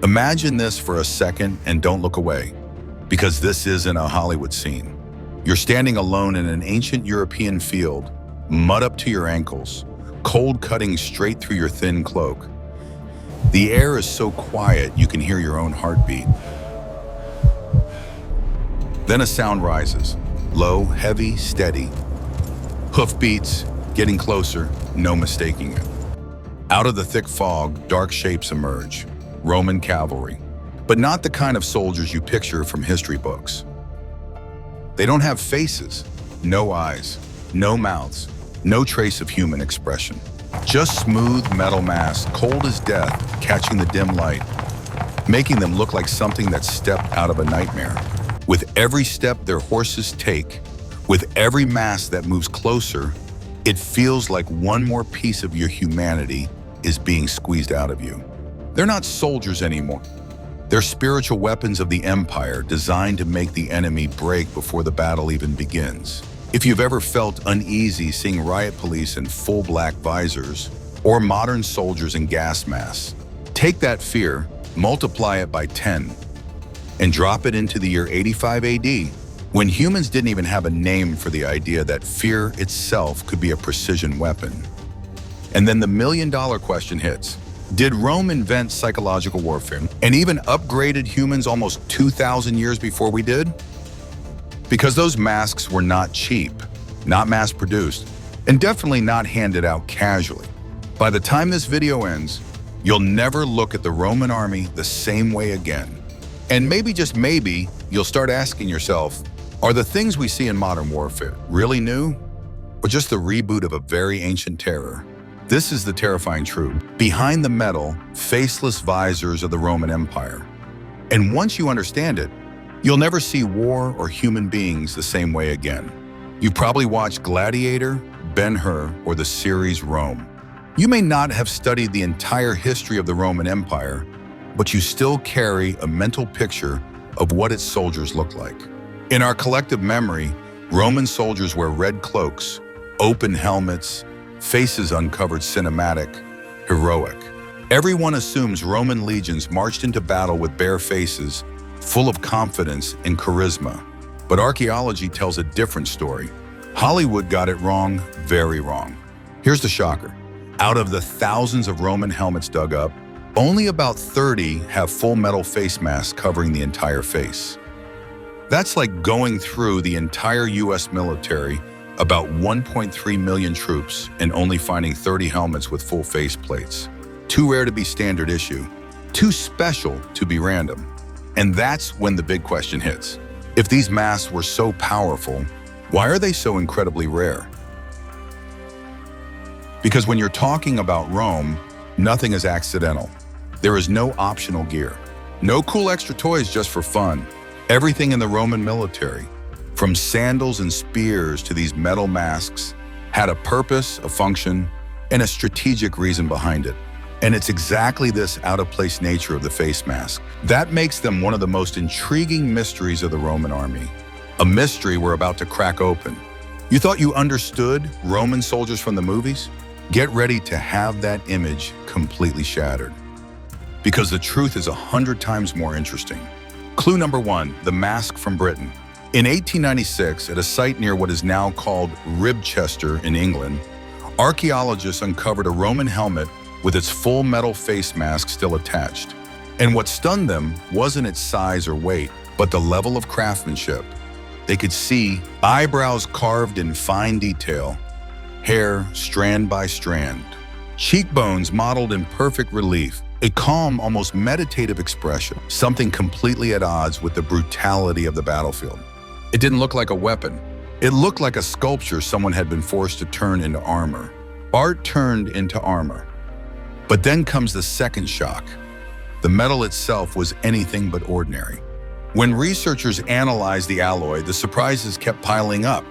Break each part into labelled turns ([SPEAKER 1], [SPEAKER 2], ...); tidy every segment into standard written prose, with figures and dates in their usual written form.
[SPEAKER 1] Imagine this for a second and don't look away, because this isn't a Hollywood scene. You're standing alone in an ancient European field, mud up to your ankles, cold cutting straight through your thin cloak. The air is so quiet you can hear your own heartbeat. Then a sound rises, low, heavy, steady. Hoofbeats, getting closer, no mistaking it. Out of the thick fog, dark shapes emerge. Roman cavalry, but not the kind of soldiers you picture from history books. They don't have faces, no eyes, no mouths, no trace of human expression. Just smooth metal masks, cold as death, catching the dim light, making them look like something that stepped out of a nightmare. With every step their horses take, with every mask that moves closer, it feels like one more piece of your humanity is being squeezed out of you. They're not soldiers anymore. They're spiritual weapons of the empire designed to make the enemy break before the battle even begins. If you've ever felt uneasy seeing riot police in full black visors or modern soldiers in gas masks, take that fear, multiply it by 10, and drop it into the year 85 AD, when humans didn't even have a name for the idea that fear itself could be a precision weapon. And then the million-dollar question hits. Did Rome invent psychological warfare and even upgraded humans almost 2,000 years before we did? Because those masks were not cheap, not mass-produced, and definitely not handed out casually. By the time this video ends, you'll never look at the Roman army the same way again. And maybe, just maybe, you'll start asking yourself, are the things we see in modern warfare really new, or just the reboot of a very ancient terror? This is the terrifying truth. Behind the metal, faceless visors of the Roman Empire. And once you understand it, you'll never see war or human beings the same way again. You've probably watched Gladiator, Ben-Hur, or the series Rome. You may not have studied the entire history of the Roman Empire, but you still carry a mental picture of what its soldiers look like. In our collective memory, Roman soldiers wear red cloaks, open helmets, faces uncovered, cinematic, heroic. Everyone assumes Roman legions marched into battle with bare faces, full of confidence and charisma. But archaeology tells a different story. Hollywood got it wrong, very wrong. Here's the shocker. Out of the thousands of Roman helmets dug up, only about 30 have full metal face masks covering the entire face. That's like going through the entire US military, about 1.3 million troops, and only finding 30 helmets with full face plates. Too rare to be standard issue, too special to be random. And that's when the big question hits. If these masks were so powerful, why are they so incredibly rare? Because when you're talking about Rome, nothing is accidental. There is no optional gear, no cool extra toys just for fun. Everything in the Roman military, from sandals and spears to these metal masks, had a purpose, a function, and a strategic reason behind it. And it's exactly this out-of-place nature of the face mask that makes them one of the most intriguing mysteries of the Roman army. A mystery we're about to crack open. You thought you understood Roman soldiers from the movies? Get ready to have that image completely shattered. Because the truth is 100 times more interesting. Clue number 1, the mask from Britain. In 1896, at a site near what is now called Ribchester in England, archaeologists uncovered a Roman helmet with its full metal face mask still attached. And what stunned them wasn't its size or weight, but the level of craftsmanship. They could see eyebrows carved in fine detail, hair strand by strand, cheekbones modeled in perfect relief, a calm, almost meditative expression, something completely at odds with the brutality of the battlefield. It didn't look like a weapon. It looked like a sculpture someone had been forced to turn into armor. Art turned into armor. But then comes the second shock. The metal itself was anything but ordinary. When researchers analyzed the alloy, the surprises kept piling up.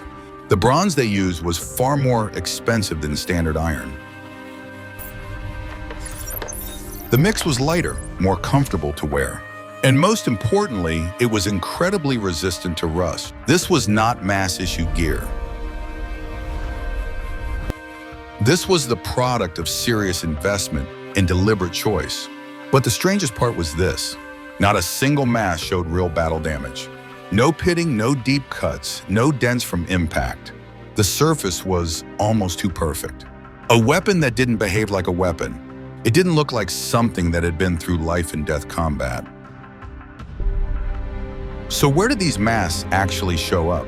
[SPEAKER 1] The bronze they used was far more expensive than standard iron. The mix was lighter, more comfortable to wear. And most importantly, it was incredibly resistant to rust. This was not mass-issue gear. This was the product of serious investment and deliberate choice. But the strangest part was this. Not a single mass showed real battle damage. No pitting, no deep cuts, no dents from impact. The surface was almost too perfect. A weapon that didn't behave like a weapon. It didn't look like something that had been through life and death combat. So where did these masks actually show up?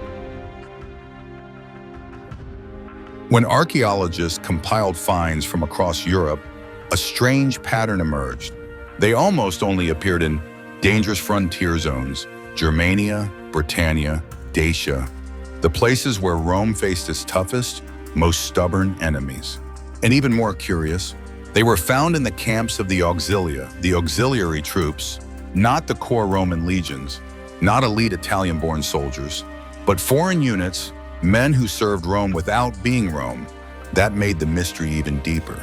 [SPEAKER 1] When archaeologists compiled finds from across Europe, a strange pattern emerged. They almost only appeared in dangerous frontier zones, Germania, Britannia, Dacia, the places where Rome faced its toughest, most stubborn enemies. And even more curious, they were found in the camps of the auxilia, the auxiliary troops, not the core Roman legions, not elite Italian-born soldiers, but foreign units, men who served Rome without being Rome. That made the mystery even deeper.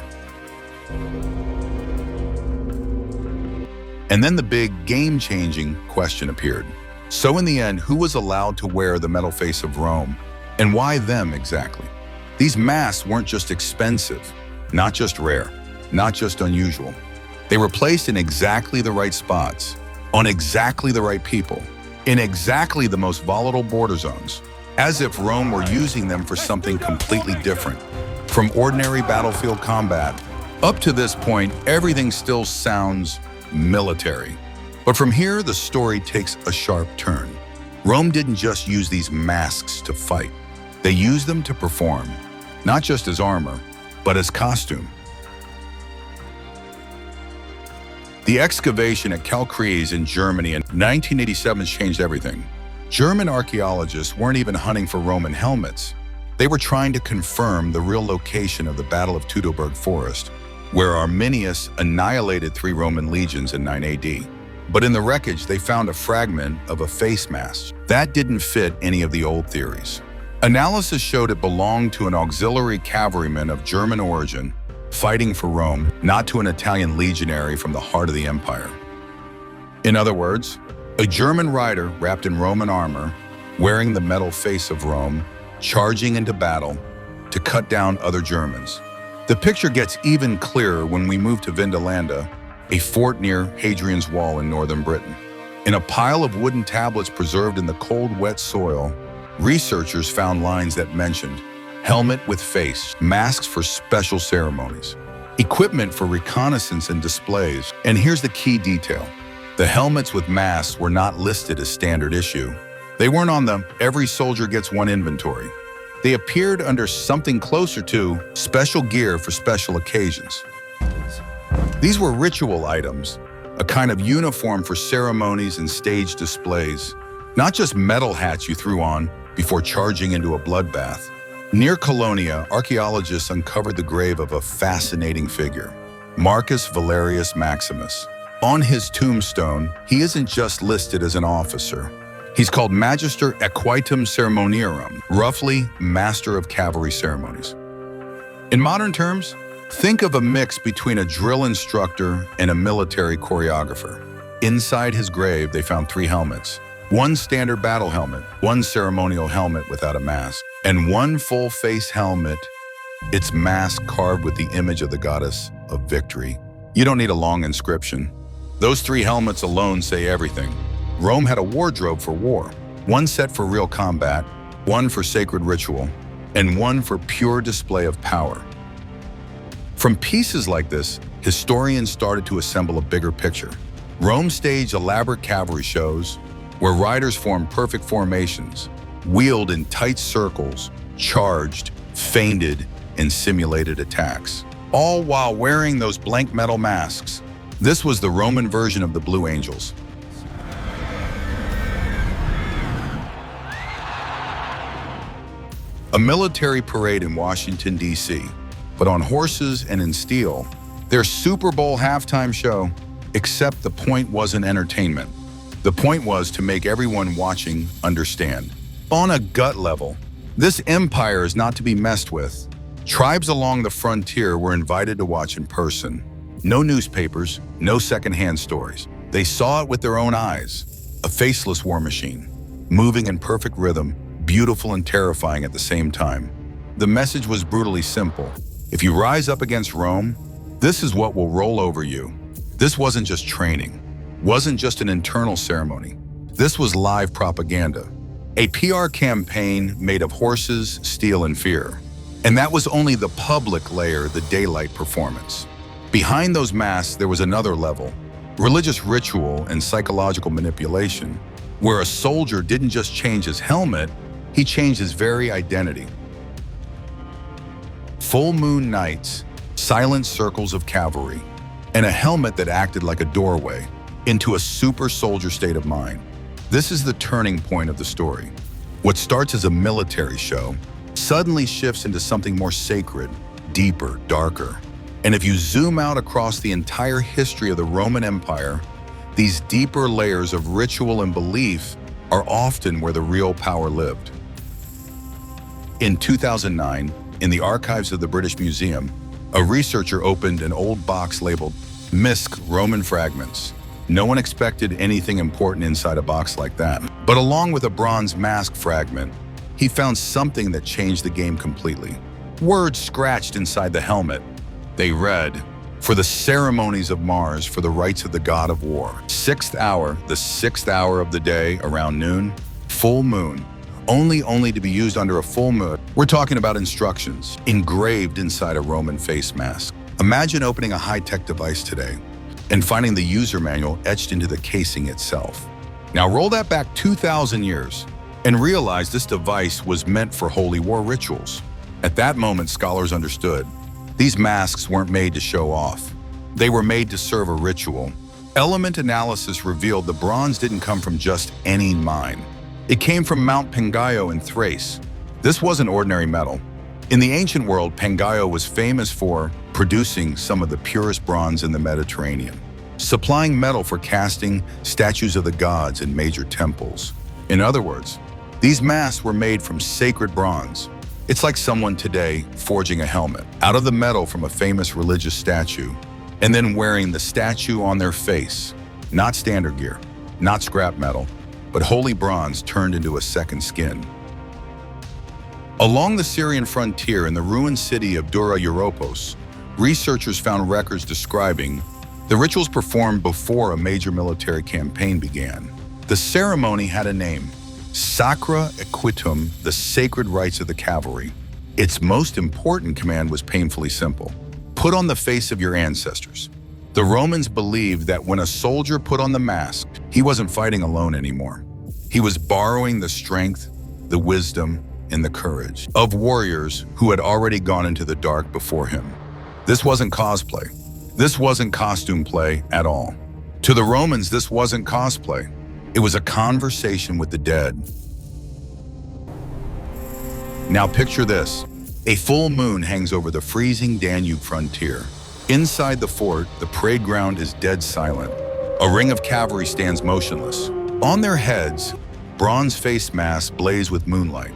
[SPEAKER 1] And then the big game-changing question appeared. So in the end, who was allowed to wear the metal face of Rome? And why them exactly? These masks weren't just expensive, not just rare, not just unusual. They were placed in exactly the right spots, on exactly the right people, in exactly the most volatile border zones, as if Rome were using them for something completely different. From ordinary battlefield combat, up to this point, everything still sounds military. But from here, the story takes a sharp turn. Rome didn't just use these masks to fight. They used them to perform, not just as armor, but as costume. The excavation at Calcrease in Germany in 1987 changed everything. German archaeologists weren't even hunting for Roman helmets. They were trying to confirm the real location of the Battle of Teutoburg Forest, where Arminius annihilated 3 Roman legions in 9 AD. But in the wreckage, they found a fragment of a face mask. That didn't fit any of the old theories. Analysis showed it belonged to an auxiliary cavalryman of German origin, fighting for Rome, not to an Italian legionary from the heart of the empire. In other words, a German rider wrapped in Roman armor, wearing the metal face of Rome, charging into battle to cut down other Germans. The picture gets even clearer when we move to Vindolanda, a fort near Hadrian's Wall in northern Britain. In a pile of wooden tablets preserved in the cold, wet soil, researchers found lines that mentioned helmet with face, masks for special ceremonies, equipment for reconnaissance and displays. And here's the key detail. The helmets with masks were not listed as standard issue. They weren't on the every soldier gets one inventory. They appeared under something closer to special gear for special occasions. These were ritual items, a kind of uniform for ceremonies and stage displays, not just metal hats you threw on before charging into a bloodbath. Near Colonia, archaeologists uncovered the grave of a fascinating figure, Marcus Valerius Maximus. On his tombstone, he isn't just listed as an officer. He's called Magister Equitum Ceremoniorum, roughly Master of Cavalry Ceremonies. In modern terms, think of a mix between a drill instructor and a military choreographer. Inside his grave, they found 3 helmets. 1 standard battle helmet, 1 ceremonial helmet without a mask, and 1 full-face helmet, its mask carved with the image of the goddess of victory. You don't need a long inscription. Those 3 helmets alone say everything. Rome had a wardrobe for war, 1 set for real combat, 1 for sacred ritual, and 1 for pure display of power. From pieces like this, historians started to assemble a bigger picture. Rome staged elaborate cavalry shows where riders formed perfect formations, wheeled in tight circles, charged, feinted, and simulated attacks, all while wearing those blank metal masks. This was the Roman version of the Blue Angels. A military parade in Washington, D.C., but on horses and in steel. Their Super Bowl halftime show, except the point wasn't entertainment. The point was to make everyone watching understand. On a gut level, this empire is not to be messed with. Tribes along the frontier were invited to watch in person. No newspapers, no secondhand stories. They saw it with their own eyes. A faceless war machine, moving in perfect rhythm, beautiful and terrifying at the same time. The message was brutally simple. If you rise up against Rome, this is what will roll over you. This wasn't just training, wasn't just an internal ceremony. This was live propaganda, a PR campaign made of horses, steel, and fear. And that was only the public layer, the daylight performance. Behind those masks, there was another level, religious ritual and psychological manipulation, where a soldier didn't just change his helmet, he changed his very identity. Full moon nights, silent circles of cavalry, and a helmet that acted like a doorway into a super soldier state of mind. This is the turning point of the story. What starts as a military show suddenly shifts into something more sacred, deeper, darker. And if you zoom out across the entire history of the Roman Empire, these deeper layers of ritual and belief are often where the real power lived. In 2009, in the archives of the British Museum, a researcher opened an old box labeled Misc Roman Fragments. No one expected anything important inside a box like that. But along with a bronze mask fragment, he found something that changed the game completely. Words scratched inside the helmet. They read, "For the ceremonies of Mars, for the rites of the god of war. 6th hour, the 6th hour of the day, around noon, full moon. Only to be used under a full moon." We're talking about instructions engraved inside a Roman face mask. Imagine opening a high-tech device today and finding the user manual etched into the casing itself. Now roll that back 2,000 years and realize this device was meant for holy war rituals. At that moment, scholars understood these masks weren't made to show off. They were made to serve a ritual. Element analysis revealed the bronze didn't come from just any mine. It came from Mount Pangaio in Thrace. This wasn't ordinary metal. In the ancient world, Pangaio was famous for producing some of the purest bronze in the Mediterranean, supplying metal for casting statues of the gods in major temples. In other words, these masks were made from sacred bronze. It's like someone today forging a helmet out of the metal from a famous religious statue and then wearing the statue on their face. Not standard gear, not scrap metal, but holy bronze turned into a second skin. Along the Syrian frontier in the ruined city of Dura Europos, researchers found records describing the rituals performed before a major military campaign began. The ceremony had a name, Sacra Equitum, the sacred rites of the cavalry. Its most important command was painfully simple: put on the face of your ancestors. The Romans believed that when a soldier put on the mask, he wasn't fighting alone anymore. He was borrowing the strength, the wisdom, and the courage of warriors who had already gone into the dark before him. This wasn't cosplay. This wasn't costume play at all. To the Romans, this wasn't cosplay. It was a conversation with the dead. Now picture this. A full moon hangs over the freezing Danube frontier. Inside the fort, the parade ground is dead silent. A ring of cavalry stands motionless. On their heads, bronze face masks blaze with moonlight,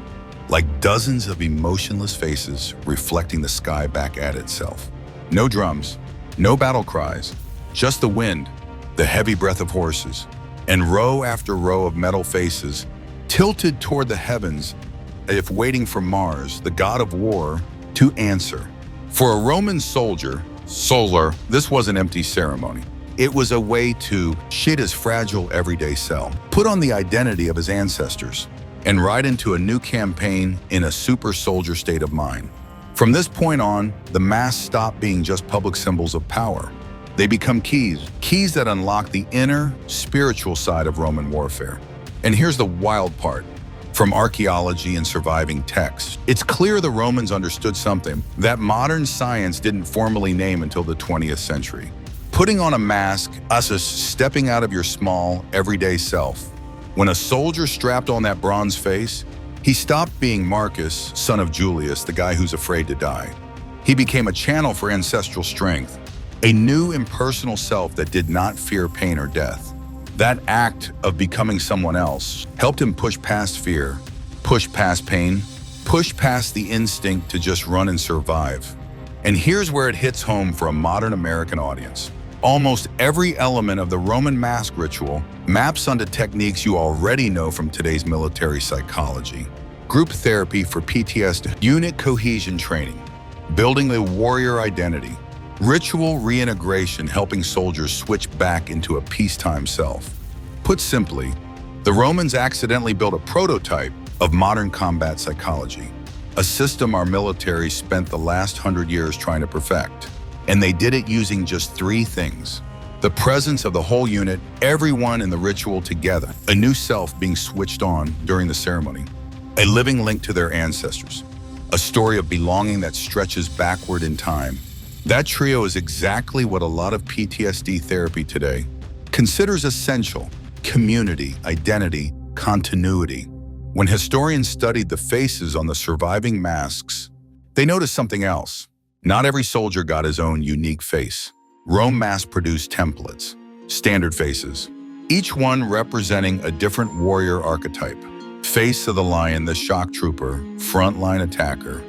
[SPEAKER 1] like dozens of emotionless faces reflecting the sky back at itself. No drums, no battle cries, just the wind, the heavy breath of horses, and row after row of metal faces tilted toward the heavens as if waiting for Mars, the god of war, to answer. For a Roman soldier, this was an empty ceremony. It was a way to shed his fragile everyday self, put on the identity of his ancestors, and ride into a new campaign in a super soldier state of mind. From this point on, the masks stop being just public symbols of power. They become keys that unlock the inner, spiritual side of Roman warfare. And here's the wild part. From archaeology and surviving texts, it's clear the Romans understood something that modern science didn't formally name until the 20th century. Putting on a mask, us stepping out of your small, everyday self. When a soldier strapped on that bronze face, he stopped being Marcus, son of Julius, the guy who's afraid to die. He became a channel for ancestral strength, a new impersonal self that did not fear pain or death. That act of becoming someone else helped him push past fear, push past pain, push past the instinct to just run and survive. And here's where it hits home for a modern American audience. Almost every element of the Roman mask ritual maps onto techniques you already know from today's military psychology. Group therapy for PTSD, unit cohesion training, building a warrior identity, Ritual reintegration, helping soldiers switch back into a peacetime self. Put simply, the Romans accidentally built a prototype of modern combat psychology, a system our military spent the last 100 years trying to perfect. And they did it using just 3 things: the presence of the whole unit, everyone in the ritual together, a new self being switched on during the ceremony, a living link to their ancestors, a story of belonging that stretches backward in time. That trio is exactly what a lot of PTSD therapy today considers essential: community, identity, continuity. When historians studied the faces on the surviving masks, they noticed something else. Not every soldier got his own unique face. Rome mass-produced templates, standard faces, each one representing a different warrior archetype. Face of the lion, the shock trooper, frontline attacker.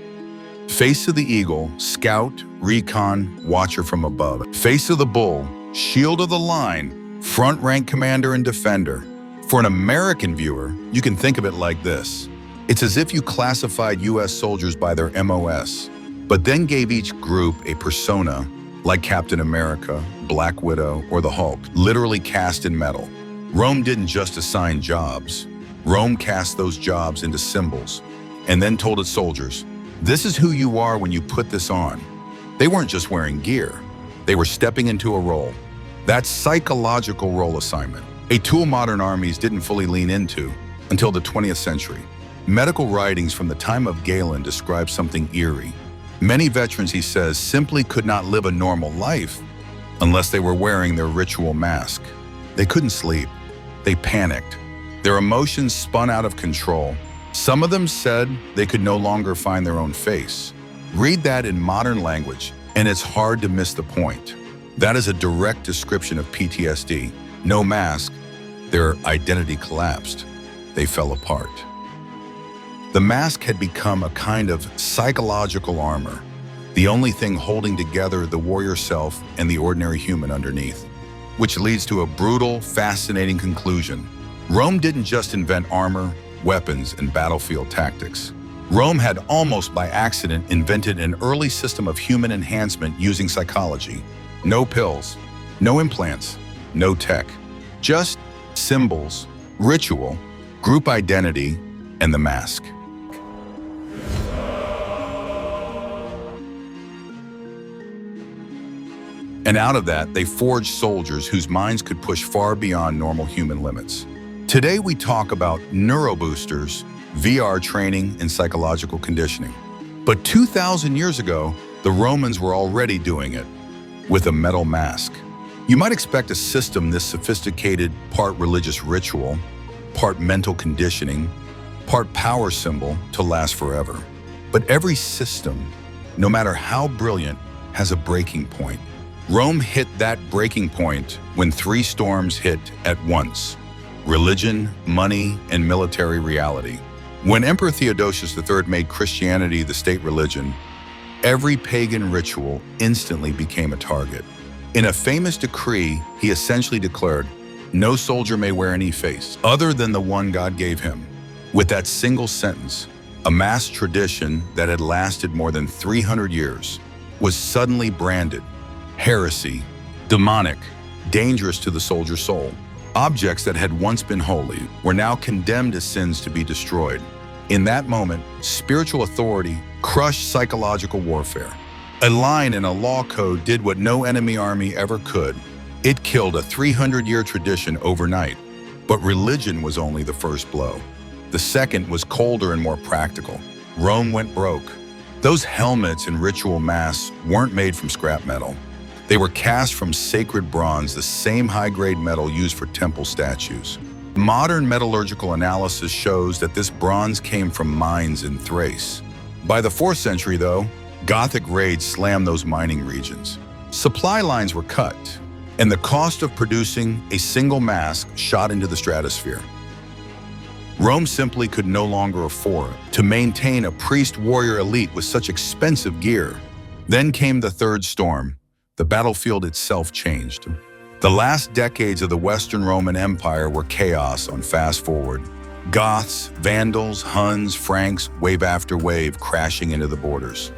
[SPEAKER 1] Face of the eagle, scout, recon, watcher from above. Face of the bull, shield of the line, front rank commander and defender. For an American viewer, you can think of it like this. It's as if you classified US soldiers by their MOS, but then gave each group a persona, like Captain America, Black Widow, or the Hulk, literally cast in metal. Rome didn't just assign jobs. Rome cast those jobs into symbols, and then told its soldiers, this is who you are when you put this on. They weren't just wearing gear. They were stepping into a role. That psychological role assignment, a tool modern armies didn't fully lean into until the 20th century. Medical writings from the time of Galen describe something eerie. Many veterans, he says, simply could not live a normal life unless they were wearing their ritual mask. They couldn't sleep. They panicked. Their emotions spun out of control. Some of them said they could no longer find their own face. Read that in modern language, and it's hard to miss the point. That is a direct description of PTSD. No mask, their identity collapsed. They fell apart. The mask had become a kind of psychological armor, the only thing holding together the warrior self and the ordinary human underneath. Which leads to a brutal, fascinating conclusion. Rome didn't just invent armor, weapons, and battlefield tactics. Rome had almost by accident invented an early system of human enhancement using psychology. No pills, no implants, no tech. Just symbols, ritual, group identity, and the mask. And out of that, they forged soldiers whose minds could push far beyond normal human limits. Today, we talk about neuroboosters, VR training, and psychological conditioning. But 2,000 years ago, the Romans were already doing it with a metal mask. You might expect a system this sophisticated, part religious ritual, part mental conditioning, part power symbol, to last forever. But every system, no matter how brilliant, has a breaking point. Rome hit that breaking point when 3 storms hit at once: religion, money, and military reality. When Emperor Theodosius III made Christianity the state religion, every pagan ritual instantly became a target. In a famous decree, he essentially declared, no soldier may wear any face other than the one God gave him. With that single sentence, a mass tradition that had lasted more than 300 years was suddenly branded heresy, demonic, dangerous to the soldier's soul. Objects that had once been holy were now condemned as sins to be destroyed. In that moment, spiritual authority crushed psychological warfare. A line in a law code did what no enemy army ever could. It killed a 300-year tradition overnight. But religion was only the first blow. The second was colder and more practical. Rome went broke. Those helmets and ritual masks weren't made from scrap metal. They were cast from sacred bronze, the same high-grade metal used for temple statues. Modern metallurgical analysis shows that this bronze came from mines in Thrace. By the 4th century, though, Gothic raids slammed those mining regions. Supply lines were cut, and the cost of producing a single mask shot into the stratosphere. Rome simply could no longer afford to maintain a priest-warrior elite with such expensive gear. Then came the 3rd storm. The battlefield itself changed. The last decades of the Western Roman Empire were chaos on fast forward. Goths, Vandals, Huns, Franks, wave after wave crashing into the borders.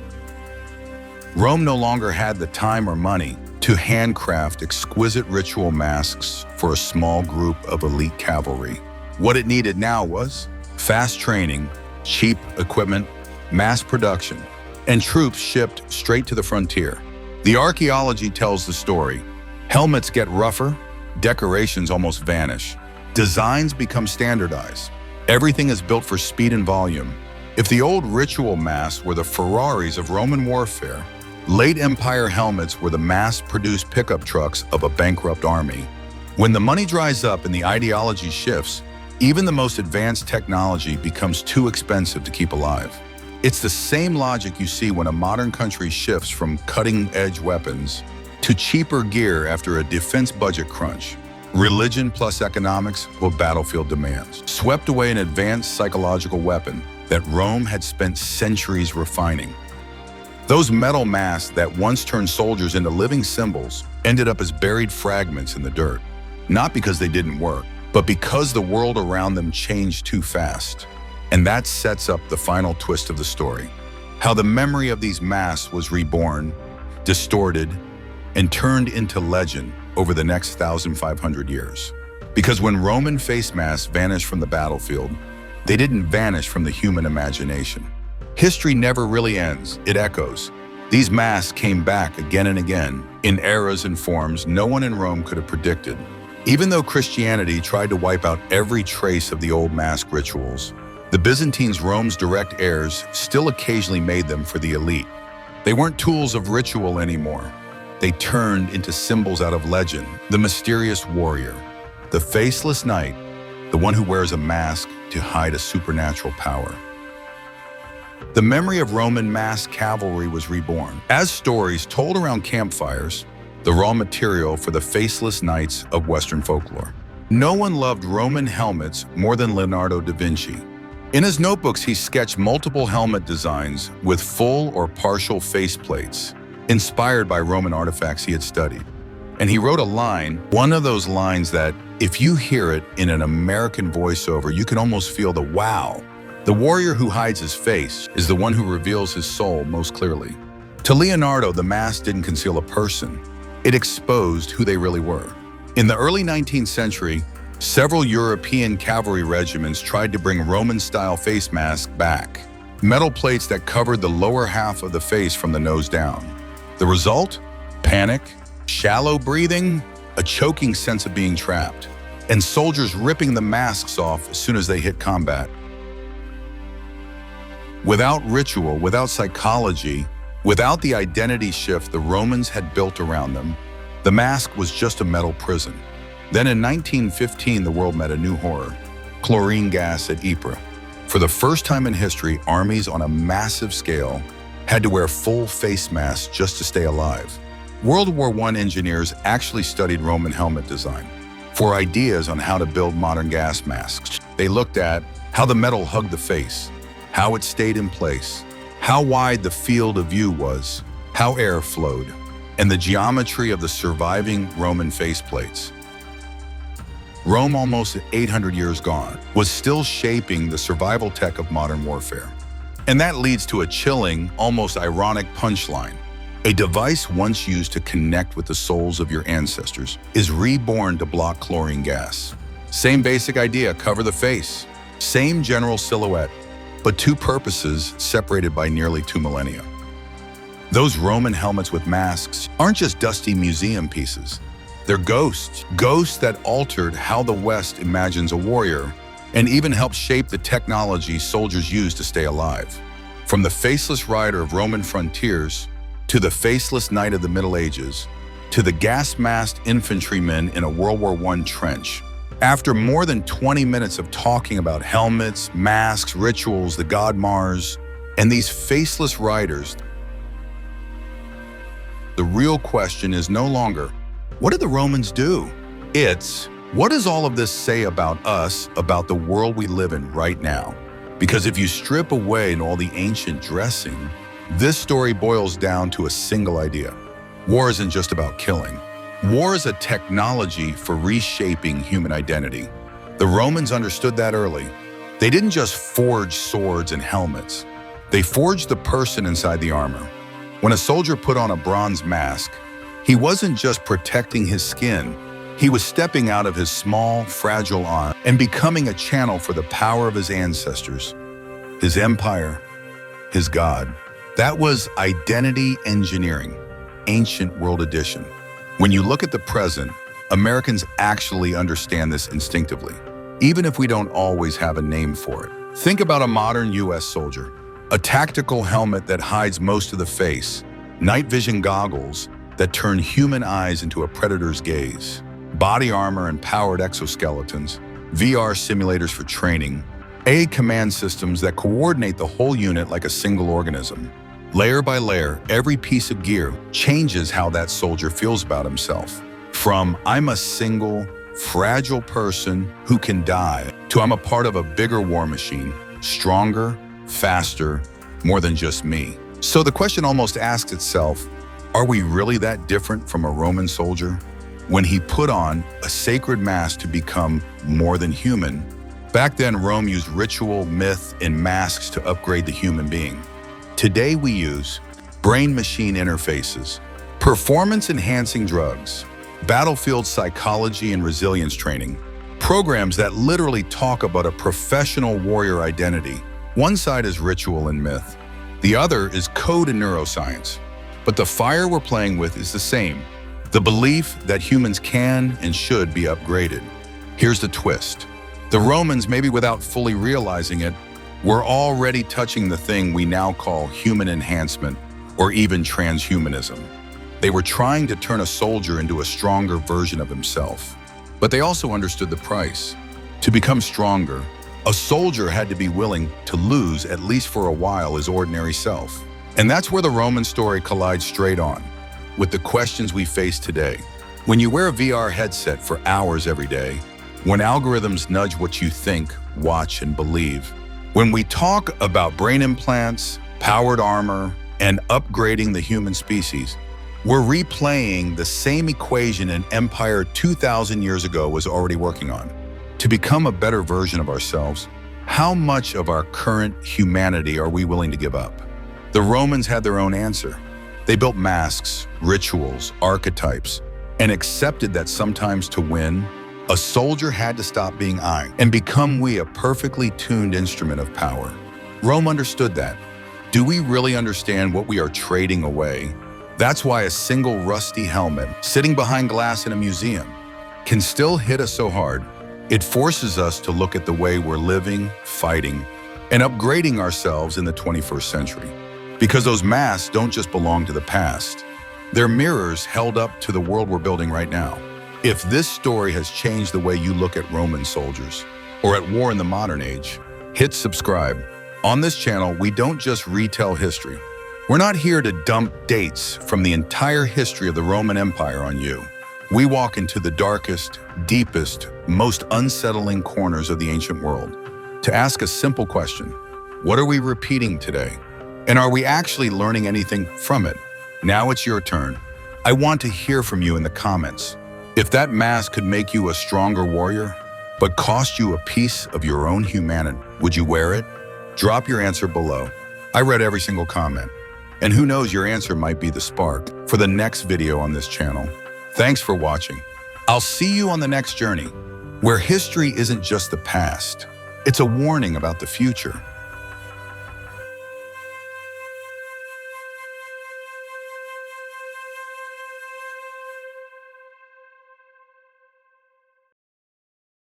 [SPEAKER 1] Rome no longer had the time or money to handcraft exquisite ritual masks for a small group of elite cavalry. What it needed now was fast training, cheap equipment, mass production, and troops shipped straight to the frontier. The archaeology tells the story. Helmets get rougher, decorations almost vanish. Designs become standardized. Everything is built for speed and volume. If the old ritual masks were the Ferraris of Roman warfare, late Empire helmets were the mass-produced pickup trucks of a bankrupt army. When the money dries up and the ideology shifts, even the most advanced technology becomes too expensive to keep alive. It's the same logic you see when a modern country shifts from cutting-edge weapons to cheaper gear after a defense budget crunch. Religion plus economics will battlefield demands, swept away an advanced psychological weapon that Rome had spent centuries refining. Those metal masks that once turned soldiers into living symbols ended up as buried fragments in the dirt, not because they didn't work, but because the world around them changed too fast. And that sets up the final twist of the story. How the memory of these masks was reborn, distorted, and turned into legend over the next 1,500 years. Because when Roman face masks vanished from the battlefield, they didn't vanish from the human imagination. History never really ends, it echoes. These masks came back again and again in eras and forms no one in Rome could have predicted. Even though Christianity tried to wipe out every trace of the old mask rituals, the Byzantines, Rome's direct heirs, still occasionally made them for the elite. They weren't tools of ritual anymore. They turned into symbols out of legend. The mysterious warrior, the faceless knight, the one who wears a mask to hide a supernatural power. The memory of Roman masked cavalry was reborn as stories told around campfires, the raw material for the faceless knights of Western folklore. No one loved Roman helmets more than Leonardo da Vinci. In his notebooks, he sketched multiple helmet designs with full or partial faceplates, inspired by Roman artifacts he had studied. And he wrote a line, one of those lines that, if you hear it in an American voiceover, you can almost feel the wow. The warrior who hides his face is the one who reveals his soul most clearly. To Leonardo, the mask didn't conceal a person. It exposed who they really were. In the early 19th century, several European cavalry regiments tried to bring Roman-style face masks back. Metal plates that covered the lower half of the face from the nose down. The result? Panic, shallow breathing, a choking sense of being trapped, and soldiers ripping the masks off as soon as they hit combat. Without ritual, without psychology, without the identity shift the Romans had built around them, the mask was just a metal prison. Then in 1915, the world met a new horror, chlorine gas at Ypres. For the first time in history, armies on a massive scale had to wear full face masks just to stay alive. World War I engineers actually studied Roman helmet design for ideas on how to build modern gas masks. They looked at how the metal hugged the face, how it stayed in place, how wide the field of view was, how air flowed, and the geometry of the surviving Roman faceplates. Rome, almost 800 years gone, was still shaping the survival tech of modern warfare. And that leads to a chilling, almost ironic punchline. A device once used to connect with the souls of your ancestors is reborn to block chlorine gas. Same basic idea, cover the face. Same general silhouette, but two purposes separated by nearly 2 millennia. Those Roman helmets with masks aren't just dusty museum pieces. They're ghosts that altered how the West imagines a warrior and even helped shape the technology soldiers used to stay alive. From the faceless rider of Roman frontiers, to the faceless knight of the Middle Ages, to the gas-masked infantrymen in a World War I trench. After more than 20 minutes of talking about helmets, masks, rituals, the god Mars, and these faceless riders, the real question is no longer, what did the Romans do? It's, what does all of this say about us, about the world we live in right now? Because if you strip away all the ancient dressing, this story boils down to a single idea. War isn't just about killing. War is a technology for reshaping human identity. The Romans understood that early. They didn't just forge swords and helmets. They forged the person inside the armor. When a soldier put on a bronze mask, he wasn't just protecting his skin, he was stepping out of his small, fragile arm and becoming a channel for the power of his ancestors, his empire, his God. That was identity engineering, ancient world edition. When you look at the present, Americans actually understand this instinctively, even if we don't always have a name for it. Think about a modern US soldier, a tactical helmet that hides most of the face, night vision goggles that turn human eyes into a predator's gaze, body armor and powered exoskeletons, VR simulators for training, AI command systems that coordinate the whole unit like a single organism. Layer by layer, every piece of gear changes how that soldier feels about himself. From "I'm a single, fragile person who can die" to "I'm a part of a bigger war machine, stronger, faster, more than just me." So the question almost asks itself, are we really that different from a Roman soldier? When he put on a sacred mask to become more than human, back then Rome used ritual, myth, and masks to upgrade the human being. Today we use brain-machine interfaces, performance-enhancing drugs, battlefield psychology and resilience training, programs that literally talk about a professional warrior identity. One side is ritual and myth, the other is code and neuroscience. But the fire we're playing with is the same, the belief that humans can and should be upgraded. Here's the twist. The Romans, maybe without fully realizing it, were already touching the thing we now call human enhancement or even transhumanism. They were trying to turn a soldier into a stronger version of himself. But they also understood the price. To become stronger, a soldier had to be willing to lose, at least for a while, his ordinary self. And that's where the Roman story collides straight on with the questions we face today. When you wear a VR headset for hours every day, when algorithms nudge what you think, watch, and believe, when we talk about brain implants, powered armor, and upgrading the human species, we're replaying the same equation an empire 2,000 years ago was already working on. To become a better version of ourselves, how much of our current humanity are we willing to give up? The Romans had their own answer. They built masks, rituals, archetypes, and accepted that sometimes to win, a soldier had to stop being I and become we, a perfectly tuned instrument of power. Rome understood that. Do we really understand what we are trading away? That's why a single rusty helmet sitting behind glass in a museum can still hit us so hard. It forces us to look at the way we're living, fighting, and upgrading ourselves in the 21st century. Because those masks don't just belong to the past. They're mirrors held up to the world we're building right now. If this story has changed the way you look at Roman soldiers or at war in the modern age, hit subscribe. On this channel, we don't just retell history. We're not here to dump dates from the entire history of the Roman Empire on you. We walk into the darkest, deepest, most unsettling corners of the ancient world to ask a simple question. What are we repeating today? And are we actually learning anything from it? Now it's your turn. I want to hear from you in the comments. If that mask could make you a stronger warrior, but cost you a piece of your own humanity, would you wear it? Drop your answer below. I read every single comment. And who knows, your answer might be the spark for the next video on this channel. Thanks for watching. I'll see you on the next journey, where history isn't just the past. It's a warning about the future.